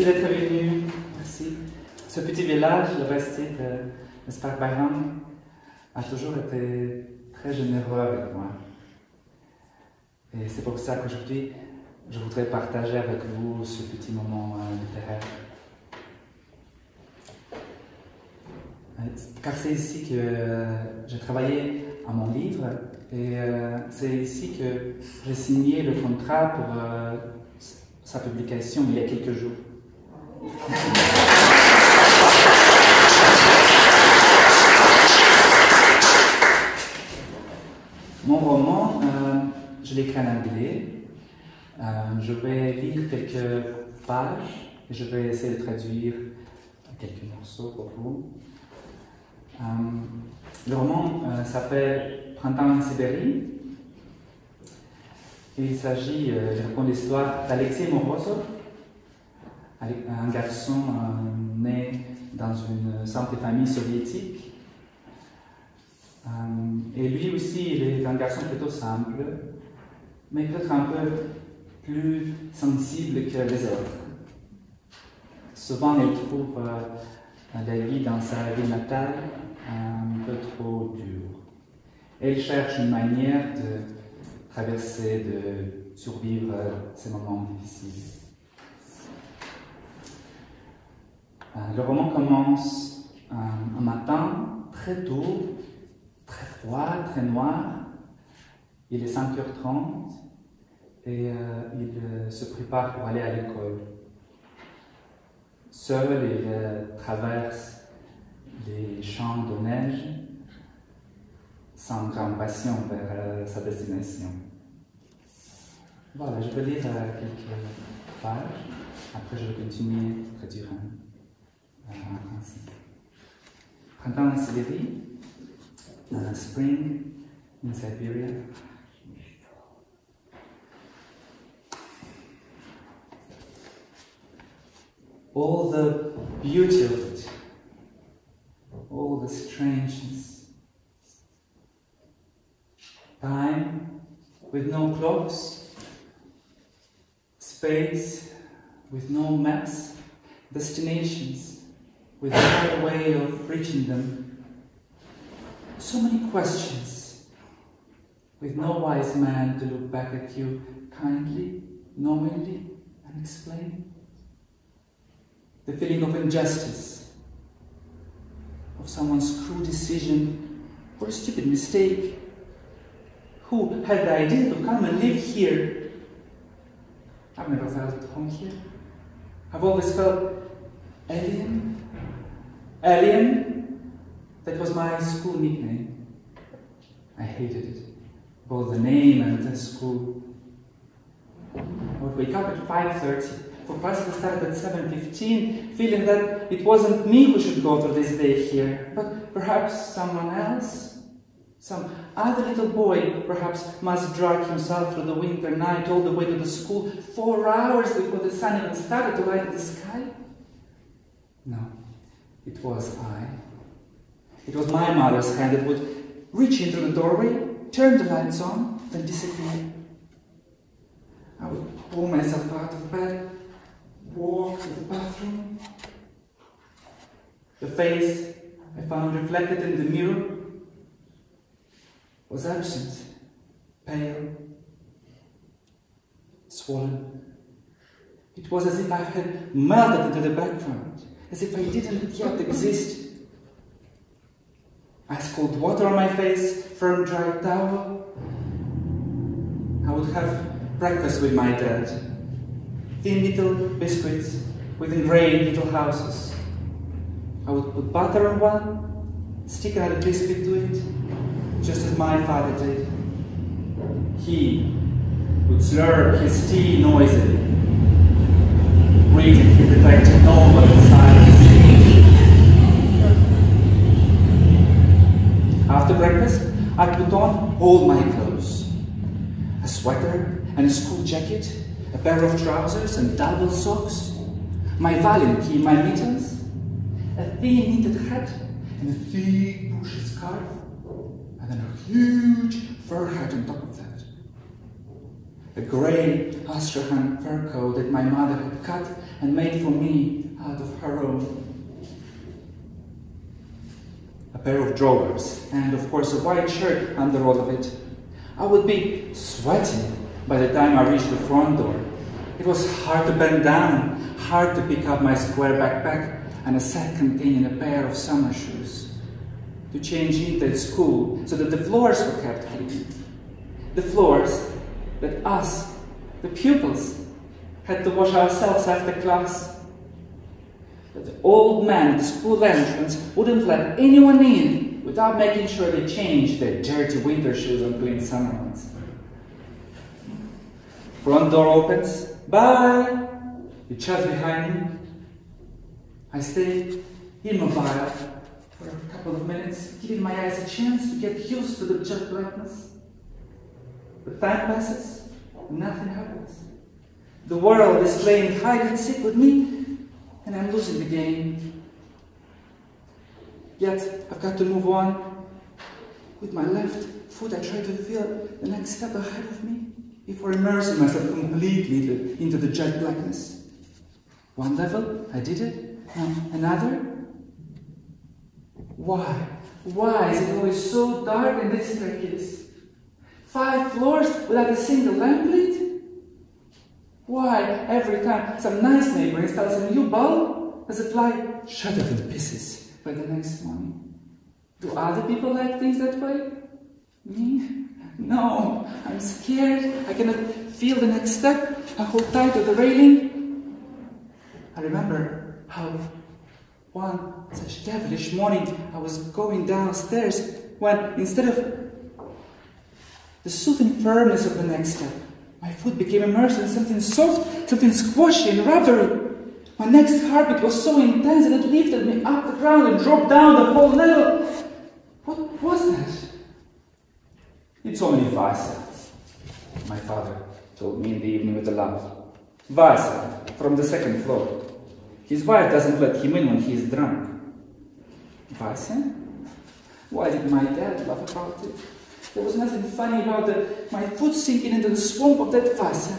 d'être venu. Merci. Ce petit village, Labastide-Esparbairenque, a toujours été très généreux avec moi. Et c'est pour ça qu'aujourd'hui, je voudrais partager avec vous ce petit moment littéraire. Car c'est ici que j'ai travaillé à mon livre et c'est ici que j'ai signé le contrat pour sa publication il y a quelques jours. Mon roman, je l'écris en anglais. Je vais lire quelques pages et je vais essayer de traduire quelques morceaux pour vous. Le roman s'appelle Quand, en Siberie. Et il s'agit, je raconte l'histoire d'Artem Mozgovoy, un garçon né dans une simple famille soviétique. Et lui aussi, il est un garçon plutôt simple, mais peut-être un peu plus sensible que les autres. Souvent, il trouve la vie dans sa ville natale un peu trop dure. Et il cherche une manière de traverser, de survivre ces moments difficiles. Le roman commence un matin très tôt, très froid, très noir. Il est 5h30 et il se prépare pour aller à l'école. Seul, il traverse les champs de neige sans grande passion vers sa destination. Voilà, je vais lire quelques pages, après je vais continuer à traduire en français. Printemps en Siberie, Spring in Siberia. All the beauty of it, all the strangeness. Time with no clocks, space with no maps, destinations with no way of reaching them. So many questions, with no wise man to look back at you kindly, knowingly, and explain. The feeling of injustice, of someone's cruel decision or a stupid mistake. Who had the idea to come and live here? I've never felt at home here. I've always felt alien. Alien, that was my school nickname. I hated it, both the name and the school. I would wake up at 5:30. For classes started at 7:15, feeling that it wasn't me who should go through this day here, but perhaps someone else. Some other little boy perhaps must drag himself through the winter night all the way to the school 4 hours before the sun even started to light the sky. No, it was I. It was my mother's hand that would reach into the doorway, turn the lights on, then disappear. I would pull myself out of bed, walk to the bathroom. The face I found reflected in the mirror was absent, pale, swollen. It was as if I had melted into the background, as if I didn't yet exist. Ice cold water on my face, firm dry towel. I would have breakfast with my dad. Thin little biscuits with engraved little houses. I would put butter on one, stick another biscuit to it, just as my father did. He would slurp his tea noisily, waiting to protect no one inside. After breakfast, I put on all my clothes. A sweater and a school jacket, a pair of trousers and double socks, my violin key, my mittens, a thin knitted hat and a thick bushy scarf, and then a huge fur hat on top of that. a grey Astrakhan fur coat that my mother had cut and made for me out of her own. A pair of drawers, and of course a white shirt under all of it. I would be sweating by the time I reached the front door. It was hard to bend down, hard to pick up my square backpack and a sack containing a pair of summer shoes. To change into at school so that the floors were kept clean. The floors that us, the pupils, had to wash ourselves after class. But the old man at the school entrance wouldn't let anyone in without making sure they changed their dirty winter shoes and clean summer ones. Front door opens. Bye! It shuts behind me. I stay immobile for a couple of minutes, giving my eyes a chance to get used to the jet blackness. But time passes, and nothing happens. The world is playing hide and seek with me, and I'm losing the game. Yet, I've got to move on. With my left foot, I try to feel the next step ahead of me before immersing myself completely into the jet blackness. One level, I did it. Another. Why? Why is it always so dark in this staircase? 5 floors without a single lamplit? Why, every time some nice neighbor installs a new bulb, does it lie shattered in pieces by the next morning? Do other people like things that way? Me? No, I'm scared. I cannot feel the next step. I hold tight to the railing. I remember how one such devilish morning I was going downstairs when, instead of the soothing firmness of the next step, my foot became immersed in something soft, something squashy and rubbery. My next heartbeat was so intense that it lifted me up the ground and dropped down the whole level. What was that? It's only Vasa, my father told me in the evening with a laugh. Vasa, from the 2nd floor. His wife doesn't let him in when he is drunk. Vasa? Why did my dad laugh about it? There was nothing funny about my foot sinking into the swamp of that Vasa.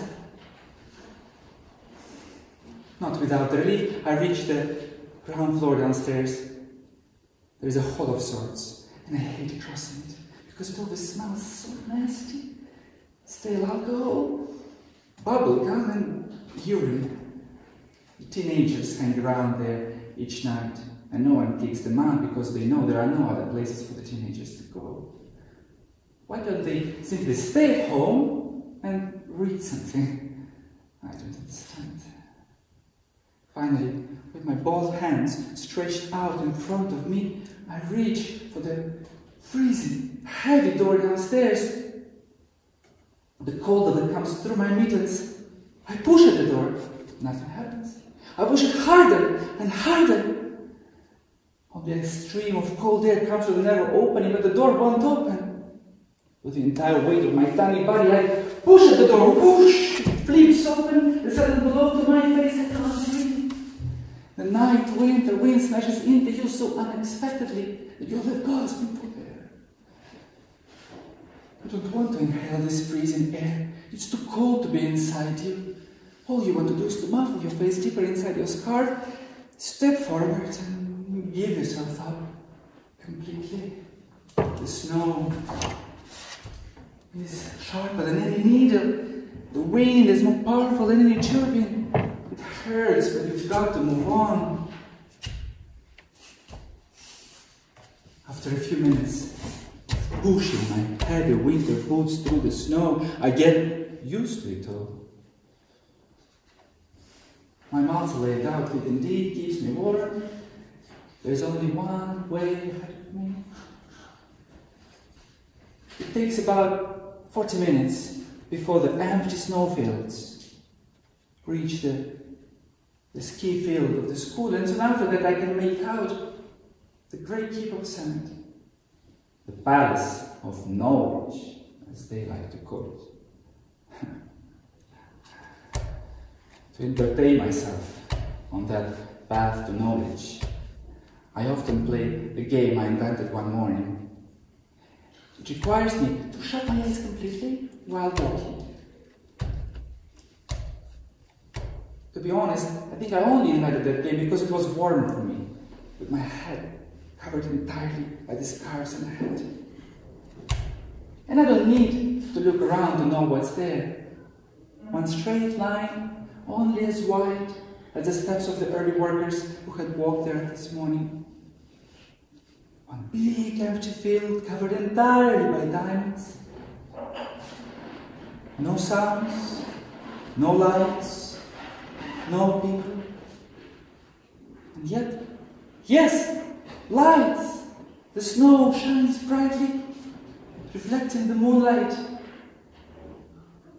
Not without relief, I reached the ground floor downstairs. There is a hall of sorts, and I hate crossing it, because it always smells so nasty. Stale alcohol, bubble gum, and urine. The teenagers hang around there each night, and no one kicks them out because they know there are no other places for the teenagers to go. Why don't they simply stay at home and read something? I don't understand. Finally, with my both hands stretched out in front of me, I reach for the freezing, heavy door downstairs. The cold that comes through my mittens. I push at the door. Nothing happens. I push it harder and harder. Only a stream of cold air comes through the narrow opening, but the door won't open. With the entire weight of my tiny body, I push at the door. Whoosh! It flips open. The sudden blow to my face. I can't breathe. The night wind, the wind smashes into you so unexpectedly that you're like gasping for air. You don't want to inhale this freezing air. It's too cold to be inside you. All you want to do is to muffle your face deeper inside your scarf, step forward and give yourself up completely. The snow is sharper than any needle. The wind is more powerful than any turbine. It hurts, but you've got to move on. After a few minutes, pushing my heavy winter boots through the snow, I get used to it all. My multi-layered outfit indeed keeps me warm. There's only one way ahead of me. It takes about 40 minutes before the empty snowfields reach the ski field of the school, and soon after that I can make out the great keep of sand, the palace of knowledge, as they like to call it. To entertain myself on that path to knowledge, I often play a game I invented one morning. It requires me to shut my eyes completely while walking. To be honest, I think I only invited that day because it was warmer for me, with my head covered entirely by the scars on the head. And I don't need to look around to know what's there. One straight line, only as wide as the steps of the early workers who had walked there this morning. One big empty field covered entirely by diamonds. No sounds, no lights, no people. And yet, yes, lights! The snow shines brightly, reflecting the moonlight.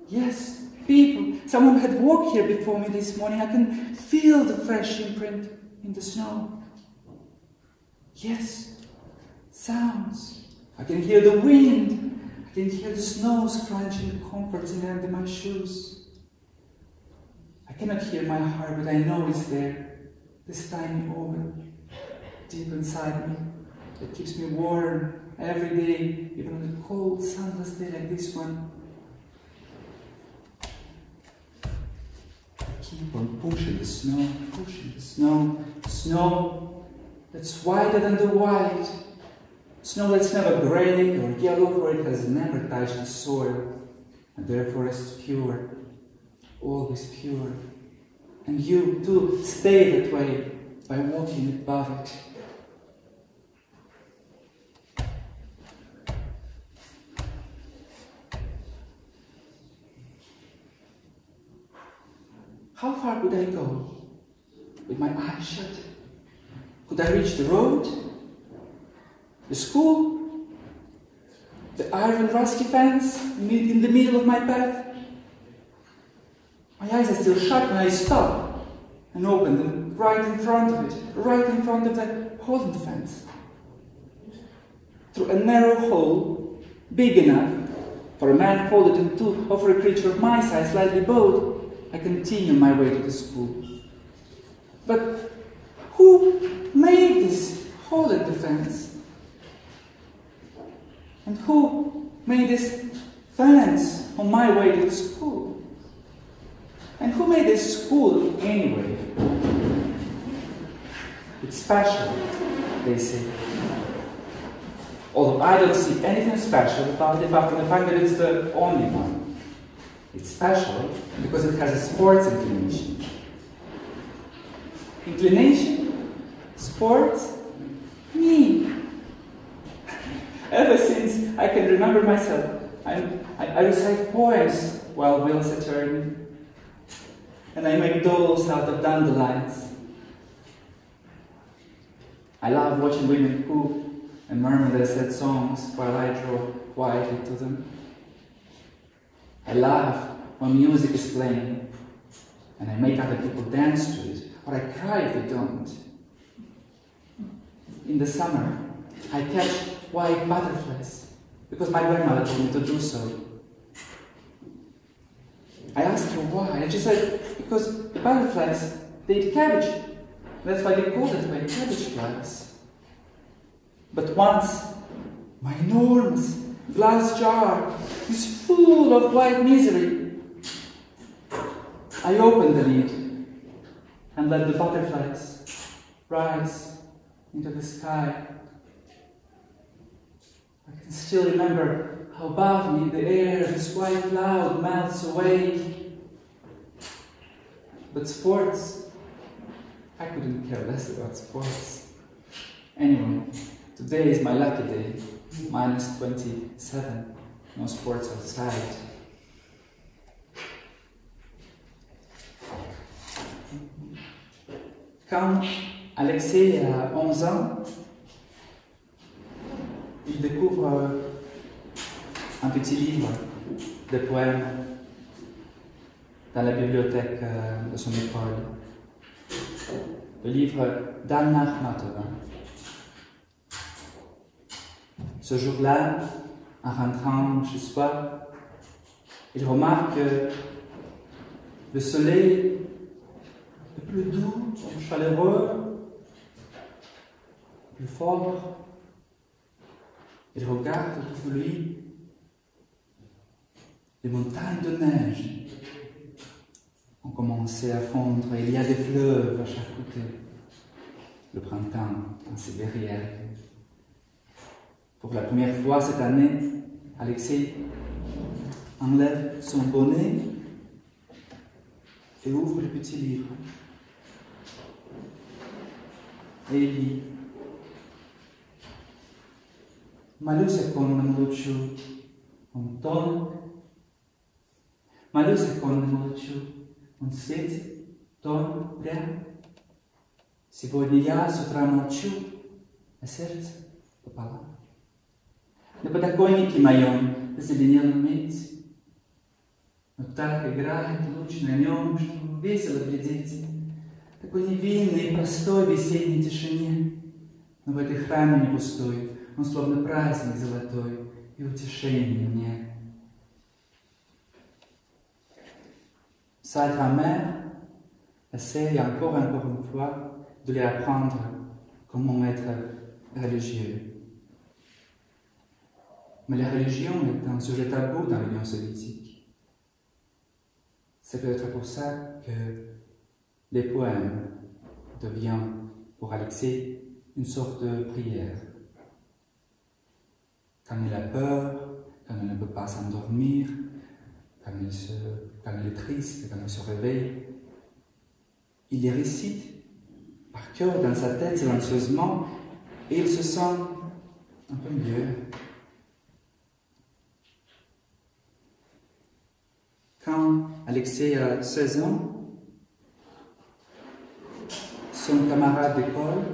Yes, people. Someone had walked here before me this morning. I can feel the fresh imprint in the snow. Yes, sounds. I can hear the wind. I can hear the snow scrunching comfortingly under my shoes. I cannot hear my heart, but I know it's there. This tiny organ, deep inside me, that keeps me warm every day, even on a cold, sunless day like this one. I keep on pushing the snow, snow that's whiter than the white, snow that's never grey or yellow, for it has never touched the soil, and therefore is pure, always pure. And you, too, stay that way by walking above it. How far could I go with my eyes shut? Could I reach the road? The school? The iron rusty fence in the middle of my path? My eyes are still shut when I stop and open them right in front of it, right in front of the hole in the fence. Through a narrow hole, big enough for a man folded in two, or for a creature of my size, slightly bowed, I continue my way to the school. But who made this hole in the fence? And who made this fence on my way to the school? And who made this school anyway? It's special, they say. Although I don't see anything special about it, apart from the fact that it's the only one. It's special because it has a sports inclination. Inclination? Sports? Me. Ever since I can remember myself, I recite poems while wheels are turning. And I make dolls out of dandelions. I love watching women cook and murmur their sad songs while I draw quietly to them. I laugh when music is playing, and I make other people dance to it, or I cry if they don't. In the summer, I catch white butterflies, because my grandmother told me to do so. I asked her why, and she said, because the butterflies, they eat cabbage. That's why they call it that way, cabbage flies. But once, my enormous glass jar is full of white misery. I opened the lid and let the butterflies rise into the sky. I can still remember how above me the air, this white cloud, melts away. But sports, I couldn't care less about sports. Anyway, today is my lucky day, minus 27, no sports outside. Quand Alexei a 11 ans, il découvre un petit livre de poèmes dans la bibliothèque de son école. Le livre d'Anna Akhmatova. Ce jour-là, en rentrant chez soi, il remarque que le soleil est plus doux, plus chaleureux, plus fort. Il regarde autour de lui les montagnes de neige ont commencé à fondre, et il y a des fleuves à chaque côté. Le printemps en Siberia. Pour la première fois cette année, Alexei enlève son bonnet et ouvre le petit livre. E il lit. Молюсь оконному лучу, он тонок. Молюсь оконному лучу, он светит, тонок, прям. Сегодня я с утра молчу, а сердце пополам. На подоконнике моем зеленела медь, но так играет луч на нем, что весело глядеть. Такой невинный и простой в весенней тишине, но в этой храме не пустой, он словно праздник золотой и утешение мне. Sa grand-mère essaye encore une fois de lui apprendre comment être religieux. Mais la religion est un sujet tabou dans l'Union soviétique. C'est peut-être pour ça que les poèmes deviennent pour Alexei une sorte de prière. Quand il a peur, quand il ne peut pas s'endormir, quand il est triste, quand il se réveille, il les récite par cœur dans sa tête silencieusement et il se sent un peu mieux. Quand Alexei a 16 ans, son camarade d'école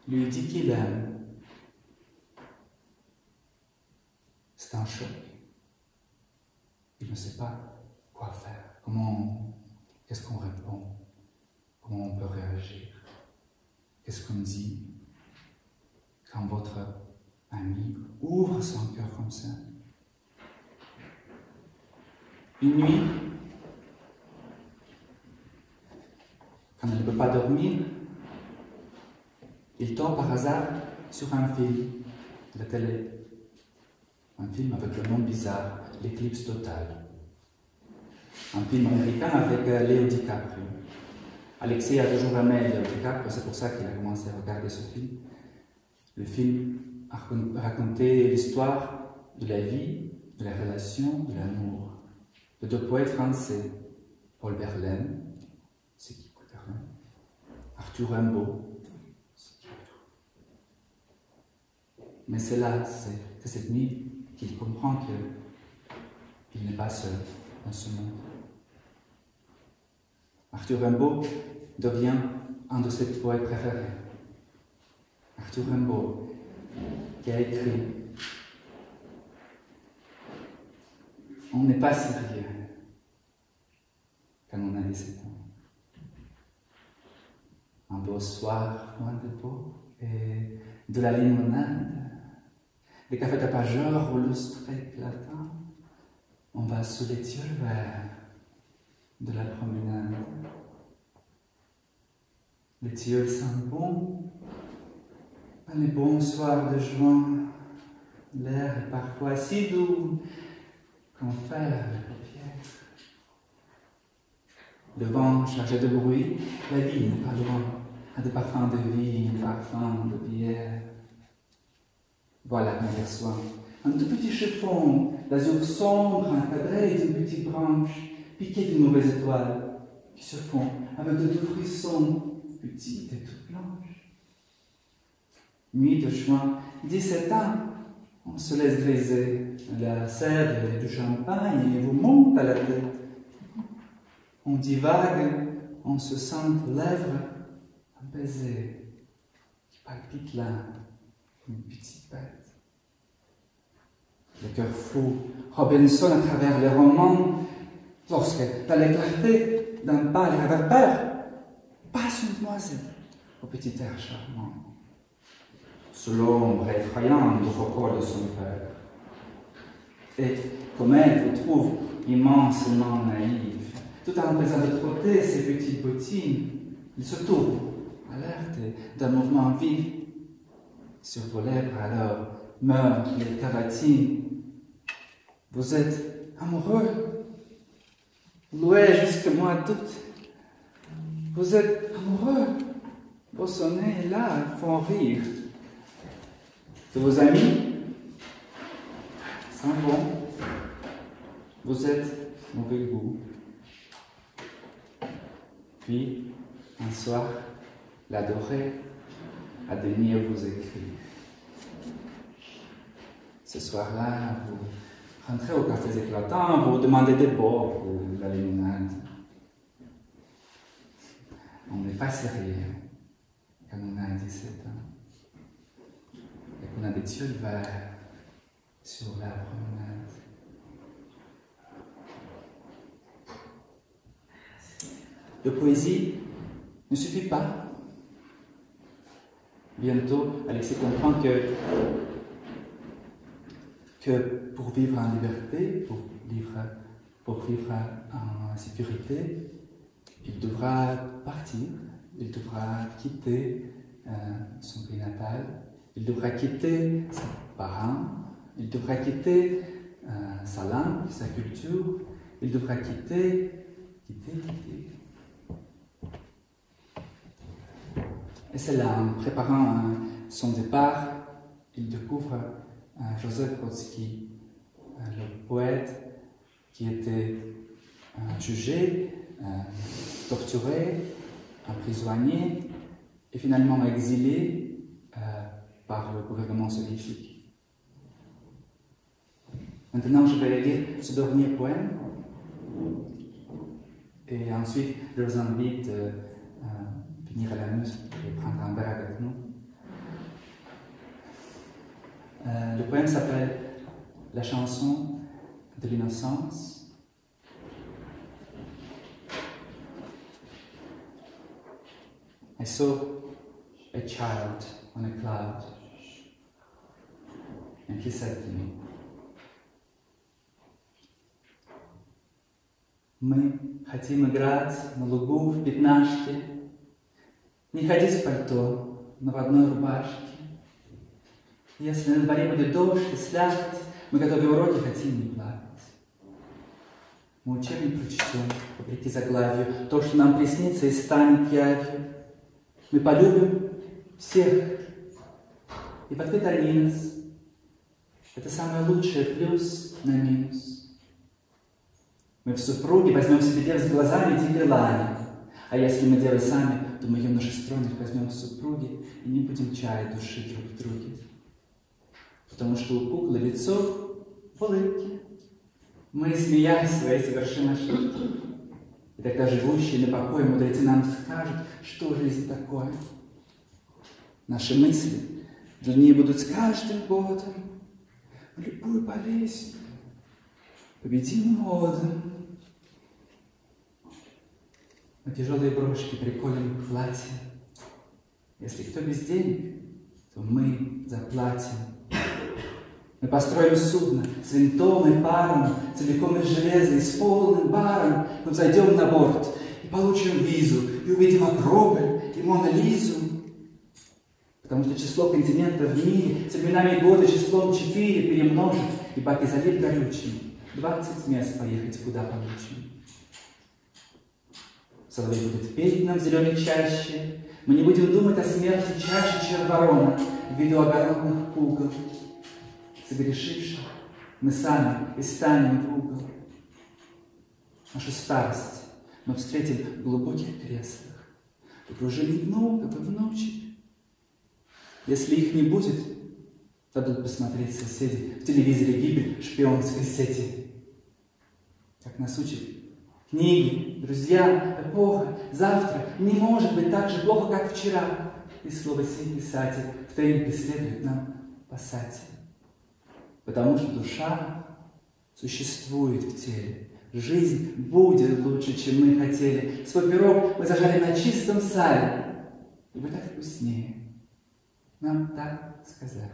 lui dit qu'il l'aime. C'est un choc. Il ne sait pas quoi faire. Qu'est-ce qu'on répond? Comment on peut réagir? Qu'est-ce qu'on dit quand votre ami ouvre son cœur comme ça? Une nuit, quand il ne peut pas dormir, il tombe par hasard sur un film de la télé. Un film avec le nom bizarre, L'éclipse totale. Un film américain avec Léo DiCaprio. Alexei a toujours aimé Léo DiCaprio, c'est pour ça qu'il a commencé à regarder ce film. Le film racontait l'histoire de la vie, de la relation, de l'amour, de deux poètes français, Paul Verlaine, c'est qui Paul Verlaine? Arthur Rimbaud, c'est qui Arthur? Mais c'est là, c'est cette nuit qu'il comprend qu'il n'est pas seul dans ce monde. Arthur Rimbaud devient un de ses poètes préférés. Arthur Rimbaud, qui a écrit « On n'est pas sérieux quand on a 17 ans. Un beau soir, loin de beau, et de la limonade, des cafés tapageurs au lustre éclatant, on va sous les tilleuls verts de la promenade. Les tilleuls sentent bon, dans les bons soirs de juin, l'air est parfois si doux qu'on ferme les paupières. Le vent chargé de bruit, la vie n'est pas loin, a des parfums de vie, un parfum de bière. Voilà qu'on aperçoit un tout petit chiffon d'azur sombre encadré d'une petite branche piquée d'une mauvaise étoile qui se fond avec de doux frissons, petites et toutes blanches. Nuit de juin, 17 ans, on se laisse griser, la sève et du champagne et vous monte à la tête. On divague, on se sent aux lèvres un baiser qui palpite là, comme une petite bête. Le cœur fou, Robinson à travers les romans, lorsque, dans la clarté d'un pâle réverbère, passe une demoiselle au petit air charmant, sous l'ombre effrayante du repos de son père. Et comme elle vous trouve immensément naïve, tout en faisant de trotter ses petites bottines, il se tourne, alerte d'un mouvement vif. Sur vos lèvres alors meurent les cavatines. Vous êtes amoureux? louez jusqu'au mois d'août. Vous êtes amoureux. Vos sonnets là font rire. De vos amis s'en vont. Vous êtes mauvais goût. Puis, un soir, l'adoré a daigné vous écrire. Ce soir-là, vous rentrez au café éclatant, vous demandez des bords pour la limonade. On n'est pas sérieux quand on a 17 ans et qu'on a des tilleuls verts sur la promenade. La poésie ne suffit pas. Bientôt, Alexis comprend que pour vivre en liberté, pour vivre en sécurité, il devra partir, il devra quitter son pays natal, il devra quitter ses parents, il devra quitter sa langue, sa culture, il devra quitter. Et c'est là, en préparant son départ, il découvre Joseph Brodsky, le poète qui était jugé, torturé, emprisonné et finalement exilé par le gouvernement soviétique. Maintenant, je vais lire ce dernier poème et ensuite je vous invite à venir à la muse et prendre un verre avec nous. Le poème s'appelle La chanson de l'innocence. I saw a child on a cloud, and he said to me, мы хотим играть на лугу в пятнашке, не ходить в пальто, но в одной рубашке. Если на дворе будет дождь и слякоть, мы, готовя уроки, хотим не плакать. Мы учебник прочтем, вопреки заглавию, то, что нам приснится и станет явью. Мы полюбим всех, и под витаминус. Это самое лучшее, плюс на минус. Мы в супруге возьмем себе дев с глазами и тигелами, а если мы девы сами, то мы юноши стройных возьмем в супруги и не будем чаять души друг в друге. Потому что у куклы лицо в улыбке. Мы, смеясь, свои совершим ошибки. И тогда живущие на покое мудрецы нам скажут, что жизнь такое. Наши мысли длиннее будут с каждым годом. В любую болезнь победим модом. Мы тяжелые брошки приколем к платье. Если кто без денег, то мы заплатим. Мы построим судно с винтом и паром, целиком из железа и с полным баром. Мы взойдем на борт и получим визу, и увидим Акрополь и Мона-Лизу. Потому что число континентов в мире с временами года числом 4 перемножит, и баки залит горючим. 20 мест поехать куда получим. Соловей будет петь нам в зеленой чаще. Мы не будем думать о смерти чаще, чем ворона, в виду огородных пугал. Согрешивших мы сами и станем в угол. Нашу старость мы встретим в глубоких креслах, в окружении внуков и внучек. Если их не будет, дадут посмотреть соседи в телевизоре гибель шпионской сети. Как нас учат книги, друзья, эпоха, завтра не может быть так же плохо, как вчера. И слово «сей» писатель в темпе следует нам пасатель. Потому что душа существует в теле. Жизнь будет лучше, чем мы хотели. Свой пирог мы зажали на чистом сале. И будет так вкуснее. Нам так сказали.